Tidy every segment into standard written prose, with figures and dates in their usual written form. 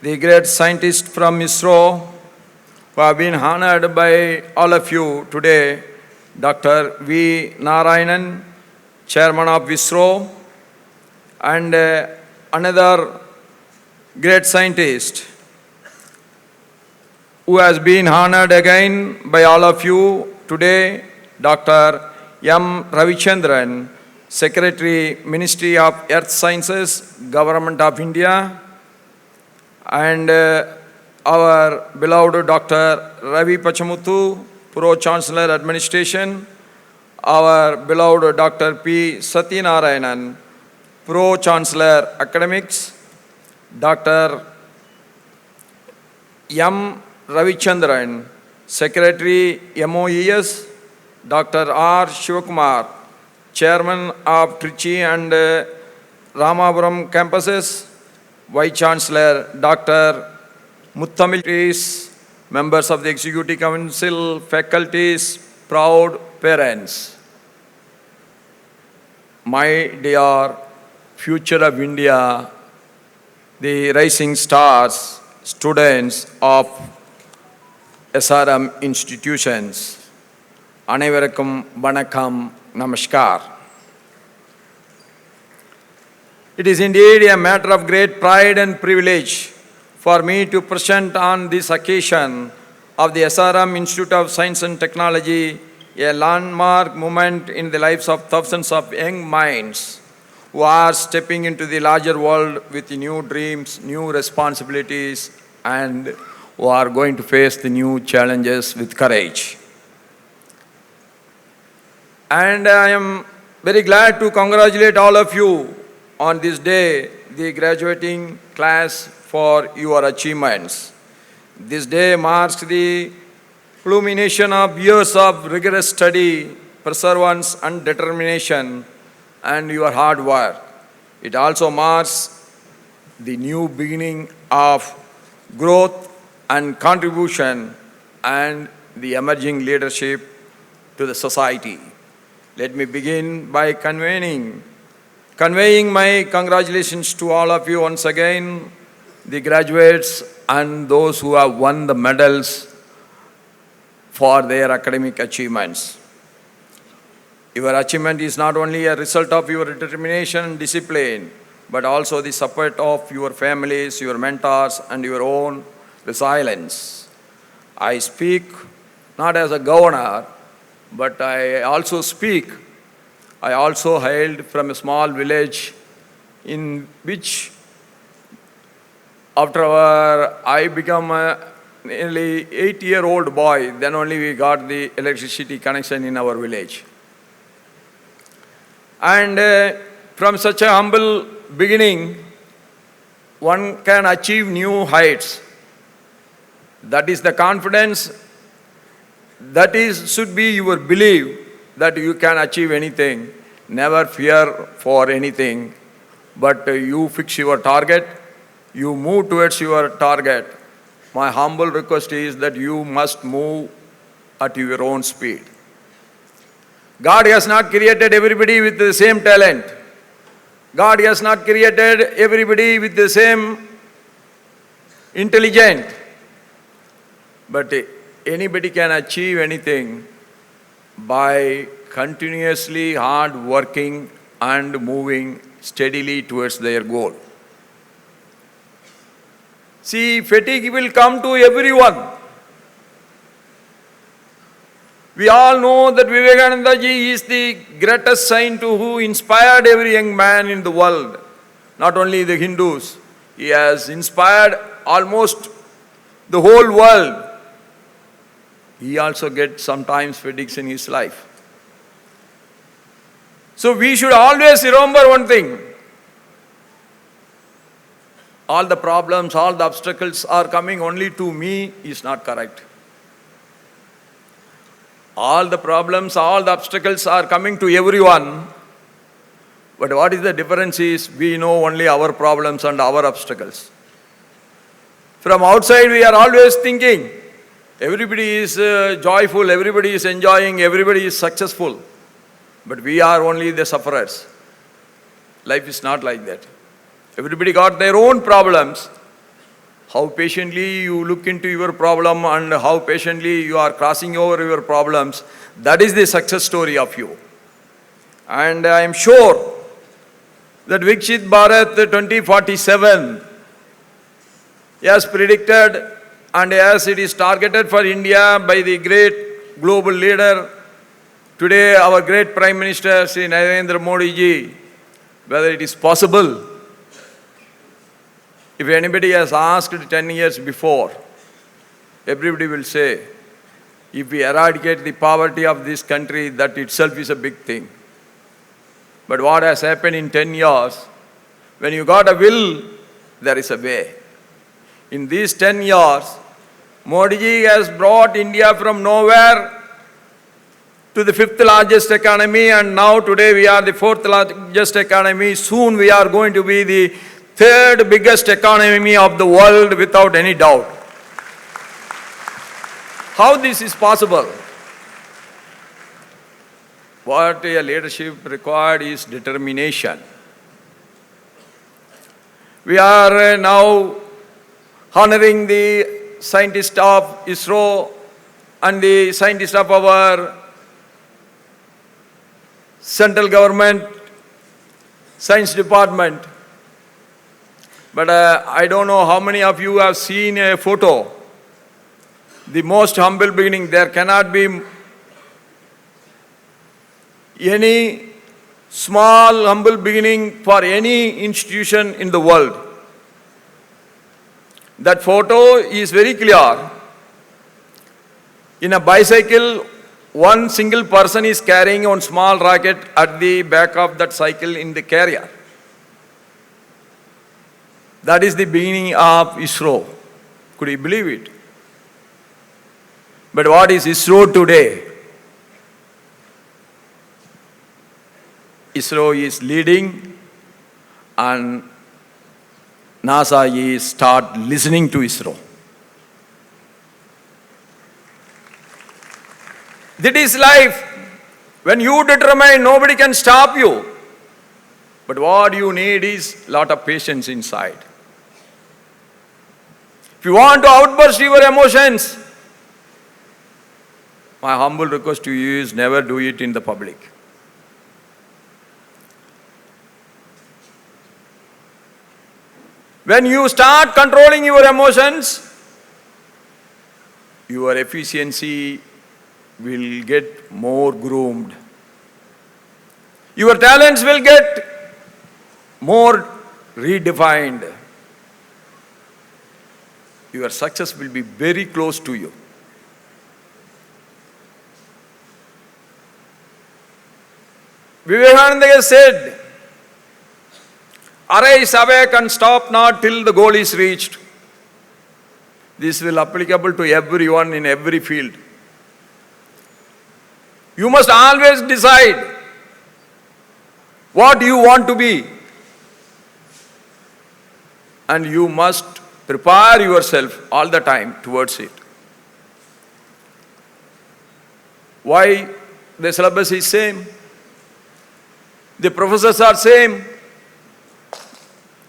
the great scientists from ISRO who have been honored by all of you today, Dr. V. Narayanan, Chairman of ISRO, and another great scientist who has been honored again by all of you today, Dr. M. Ravichandran, Secretary, Ministry of Earth Sciences, Government of India, and our beloved Dr. Ravi Pachamuthu, Pro-Chancellor Administration, our beloved Dr. P. Satyanarayanan, Pro-Chancellor Academics, Dr. M. Ravichandran, Secretary, MOES, Dr. R. Shivakumar, Chairman of Trichy and Ramapuram campuses, Vice Chancellor Dr. Muttamil, members of the Executive Council, faculties, proud parents. My dear future of India, the rising stars, students of SRM institutions, Anaivarakkum Vanakkam Namaskar. It is indeed a matter of great pride and privilege for me to present on this occasion of the SRM Institute of Science and Technology a landmark moment in the lives of thousands of young minds who are stepping into the larger world with new dreams, new responsibilities, and who are going to face the new challenges with courage. And I am very glad to congratulate all of you on this day, the graduating class, for your achievements. This day marks the culmination of years of rigorous study, perseverance and determination, and your hard work. It also marks the new beginning of growth and contribution and the emerging leadership to the society. Let me begin by conveying my congratulations to all of you once again, the graduates and those who have won the medals for their academic achievements. Your achievement is not only a result of your determination and discipline, but also the support of your families, your mentors, and your own resilience. I speak not as a governor, but I also hailed from a small village in which after I become a nearly 8-year-old boy, then only we got the electricity connection in our village. And from such a humble beginning, one can achieve new heights. That is the confidence, should be your belief that you can achieve anything. Never fear for anything, but you fix your target, you move towards your target. My humble request is that you must move at your own speed. God has not created everybody with the same talent. God has not created everybody with the same intelligence. But anybody can achieve anything by continuously hard working and moving steadily towards their goal. See, fatigue will come to everyone. We all know that Vivekananda ji is the greatest saint who inspired every young man in the world, not only the Hindus. He has inspired almost the whole world. He also gets sometimes fatigues in his life. So we should always remember one thing. All the problems, all the obstacles are coming only to me is not correct. All the problems, all the obstacles are coming to everyone. But what is the difference is we know only our problems and our obstacles. From outside we are always thinking everybody is joyful, everybody is enjoying, everybody is successful. But we are only the sufferers. Life is not like that. Everybody got their own problems. How patiently you look into your problem and how patiently you are crossing over your problems, that is the success story of you. And I am sure that Viksit Bharat 2047, as predicted and as it is targeted for India by the great global leader, today our great Prime Minister Sri Narendra Modi ji, whether it is possible. If anybody has asked 10 years before, everybody will say, if we eradicate the poverty of this country, that itself is a big thing. But what has happened in 10 years, when you got a will, there is a way. In these 10 years, Modi ji has brought India from nowhere to the 5th largest economy, and now today we are the 4th largest economy. Soon we are going to be the 3rd biggest economy of the world without any doubt. How this is possible? What a leadership required is determination. We are now honoring the scientists of ISRO and the scientists of our central government science department. But I don't know how many of you have seen a photo. The most humble beginning. There cannot be any small humble beginning for any institution in the world. That photo is very clear. In a bicycle, one single person is carrying one small rocket at the back of that cycle in the carrier. That is the beginning of ISRO. Could you believe it? But what is ISRO today? ISRO is leading and NASA is start listening to ISRO. That is life. When you determine, nobody can stop you. But what you need is a lot of patience inside. If you want to outburst your emotions, my humble request to you is never do it in the public. When you start controlling your emotions, your efficiency will get more groomed. Your talents will get more redefined. Your success will be very close to you. Vivekananda said, "Arise, awake and stop not till the goal is reached." This will be applicable to everyone in every field. You must always decide what you want to be. And you must prepare yourself all the time towards it. Why the syllabus is same? The professors are same.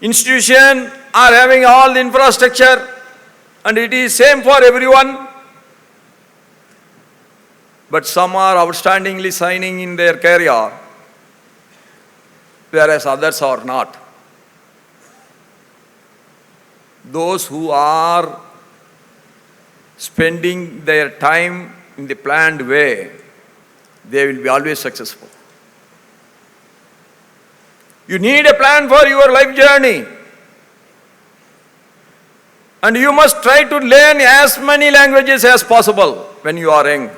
Institutions are having all the infrastructure and it is same for everyone. But some are outstandingly shining in their career, whereas others are not. Those who are spending their time in the planned way, they will be always successful. You need a plan for your life journey. And you must try to learn as many languages as possible when you are young.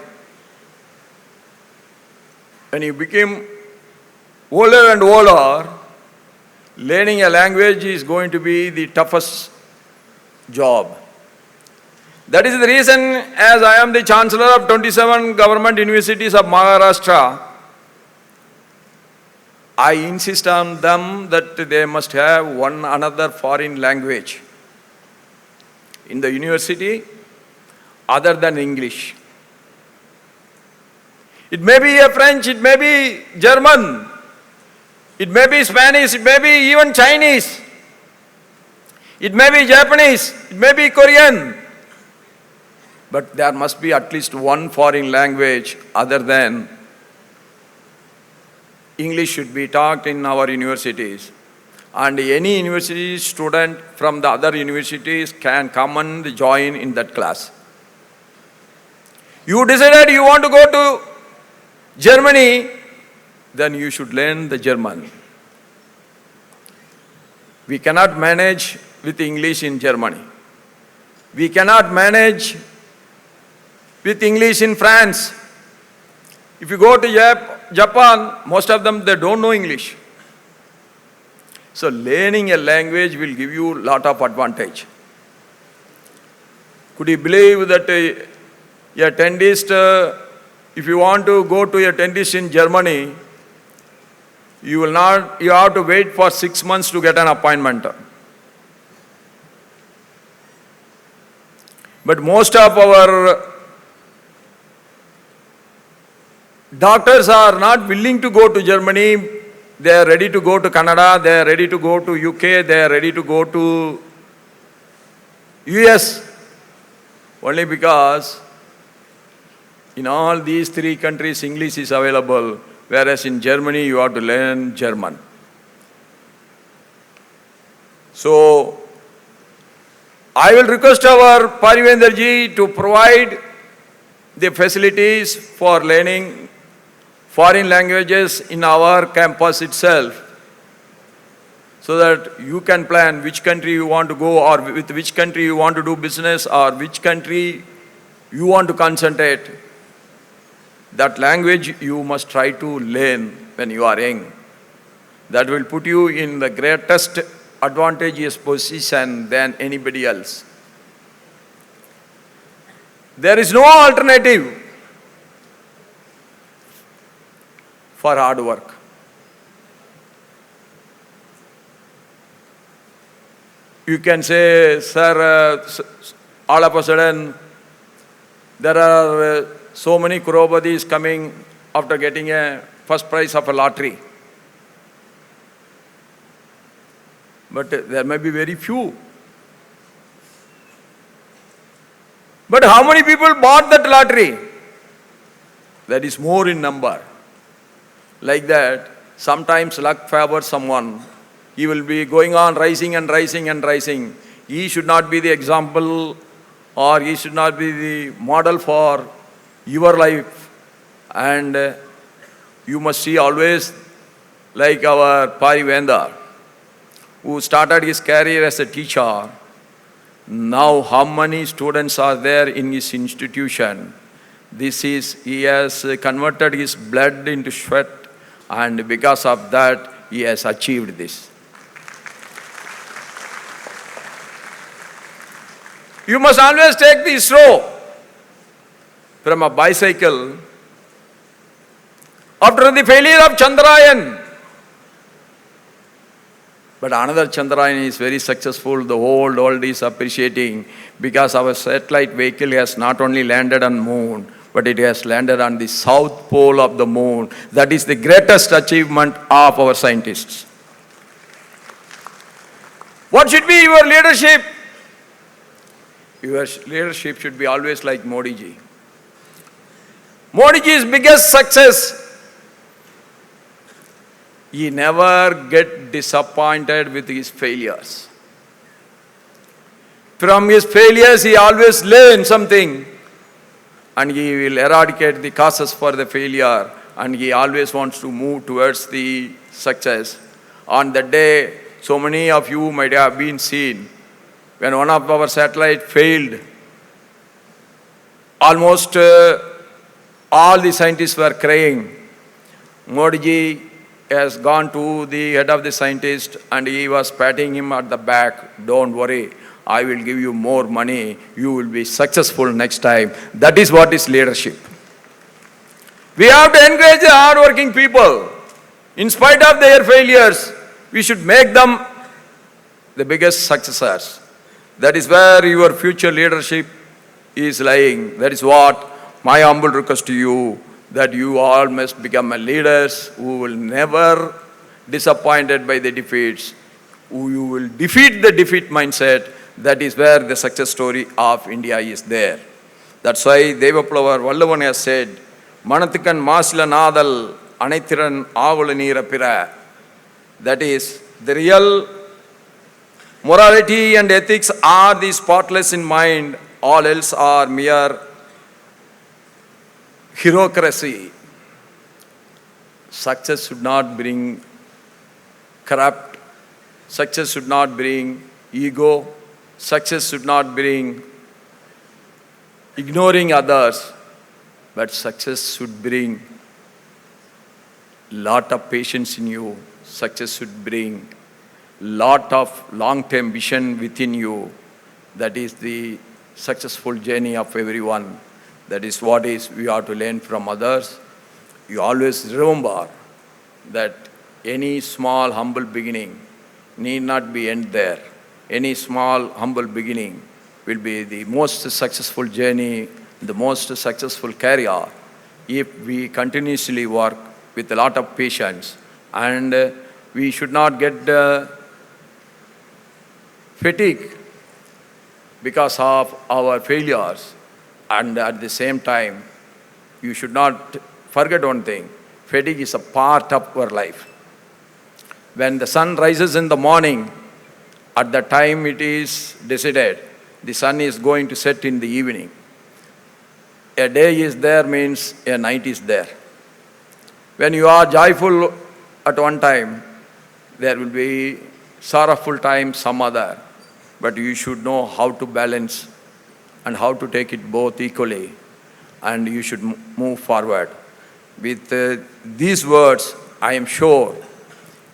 When you become older and older, learning a language is going to be the toughest job. That is the reason, as I am the Chancellor of 27 government universities of Maharashtra, I insist on them that they must have one another foreign language in the university other than English. It may be a French, it may be German, it may be Spanish, it may be even Chinese. It may be Japanese, it may be Korean, but there must be at least one foreign language other than English should be taught in our universities. And any university student from the other universities can come and join in that class. You decided you want to go to Germany, then you should learn the German. We cannot manage with English in Germany. We cannot manage with English in France. If you go to Japan, most of them, they don't know English. So learning a language will give you a lot of advantage. Could you believe that a dentist, if you want to go to a dentist in Germany, you have to wait for 6 months to get an appointment. But most of our doctors are not willing to go to Germany. They are ready to go to Canada, they are ready to go to UK, they are ready to go to US. Only because in all these 3 countries English is available, whereas in Germany you have to learn German. So I will request our Paarivendhar ji to provide the facilities for learning foreign languages in our campus itself, so that you can plan which country you want to go, or with which country you want to do business, or which country you want to concentrate. That language you must try to learn when you are young. That will put you in the greatest advantageous position than anybody else. There is no alternative for hard work. You can say, sir, all of a sudden there are so many crorepathi's coming after getting a first prize of a lottery. But there may be very few. But how many people bought that lottery? That is more in number. Like that, sometimes luck favors someone. He will be going on rising and rising and rising. He should not be the example, or he should not be the model for your life. And you must see always, like our Paarivendhar, who started his career as a teacher. Now how many students are there in his institution? He has converted his blood into sweat, and because of that, he has achieved this. You must always take the ISRO from a bicycle. After the failure of Chandrayaan, but another Chandrayaan is very successful, the whole world is appreciating, because our satellite vehicle has not only landed on moon, but it has landed on the south pole of the moon. That is the greatest achievement of our scientists. What should be your leadership? Your leadership should be always like Modi ji. Modi ji's biggest success, he never get disappointed with his failures. From his failures, he always learns something, and he will eradicate the causes for the failure, and he always wants to move towards the success. On that day, so many of you might have been seen, when one of our satellites failed, almost all the scientists were crying. Modi ji has gone to the head of the scientist and he was patting him at the back. Don't worry, I will give you more money. You will be successful next time. That is what is leadership. We have to encourage the hard-working people. In spite of their failures, we should make them the biggest successors. That is where your future leadership is lying. That is what my humble request to you, that you all must become leaders who will never disappointed by the defeats, you will defeat the defeat mindset. That is where the success story of India is there. That's why Devaplavar Vallavan has said, Manathukan Masila Nadal Anithiran Avula Neera Pira. That is, the real morality and ethics are the spotless in mind, all else are mere bureaucracy. Success should not bring corrupt, success should not bring ego, success should not bring ignoring others, but success should bring lot of patience in you. Success should bring lot of long-term vision within you. That is the successful journey of everyone. That is what is we are to learn from others. You always remember that any small humble beginning need not be end there. Any small humble beginning will be the most successful journey, the most successful career if we continuously work with a lot of patience. And we should not get fatigue because of our failures. And at the same time, you should not forget one thing. Fatigue is a part of our life. When the sun rises in the morning, at the time it is decided, the sun is going to set in the evening. A day is there means a night is there. When you are joyful at one time, there will be sorrowful time some other. But you should know how to balance and how to take it both equally. And you should move forward. With these words, I am sure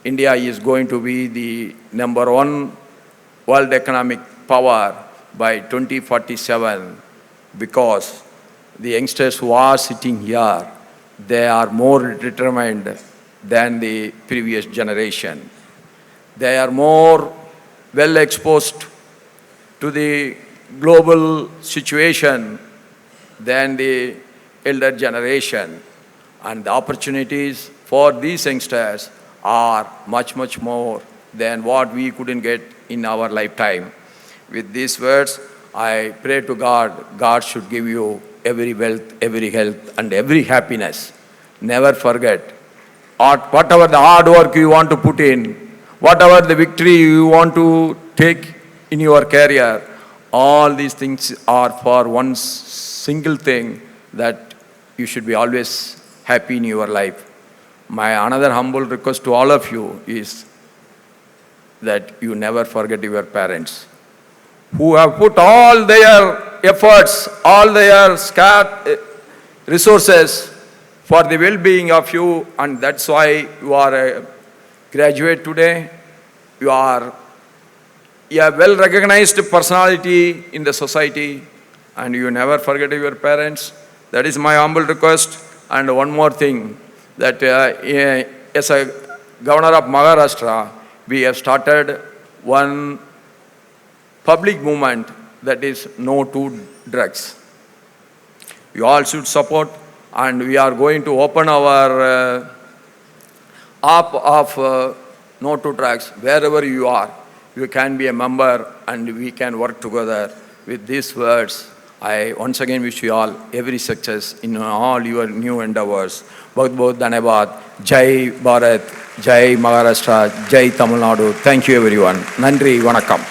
India is going to be the #1 world economic power by 2047 because the youngsters who are sitting here, they are more determined than the previous generation. They are more well exposed to the global situation than the elder generation. And the opportunities for these youngsters are much, much more than what we couldn't get in our lifetime. With these words, I pray to God, God should give you every wealth, every health, and every happiness. Never forget, whatever the hard work you want to put in, whatever the victory you want to take in your career, all these things are for one single thing, that you should be always happy in your life. My another humble request to all of you is that you never forget your parents, who have put all their efforts, all their scarce resources for the well-being of you, and that's why you are a graduate today. You are a well-recognized personality in the society, and you never forget your parents. That is my humble request. And one more thing, that as a governor of Maharashtra, we have started one public movement, that is no to drugs. You all should support, and we are going to open our app of no to drugs. Wherever you are, you can be a member and we can work together. With these words, I once again wish you all every success in all your new endeavors. Bahut bahut dhanyavad. Jai Bharat, Jai Maharashtra, Jai Tamil Nadu. Thank you everyone. Nandri, Vanakkam.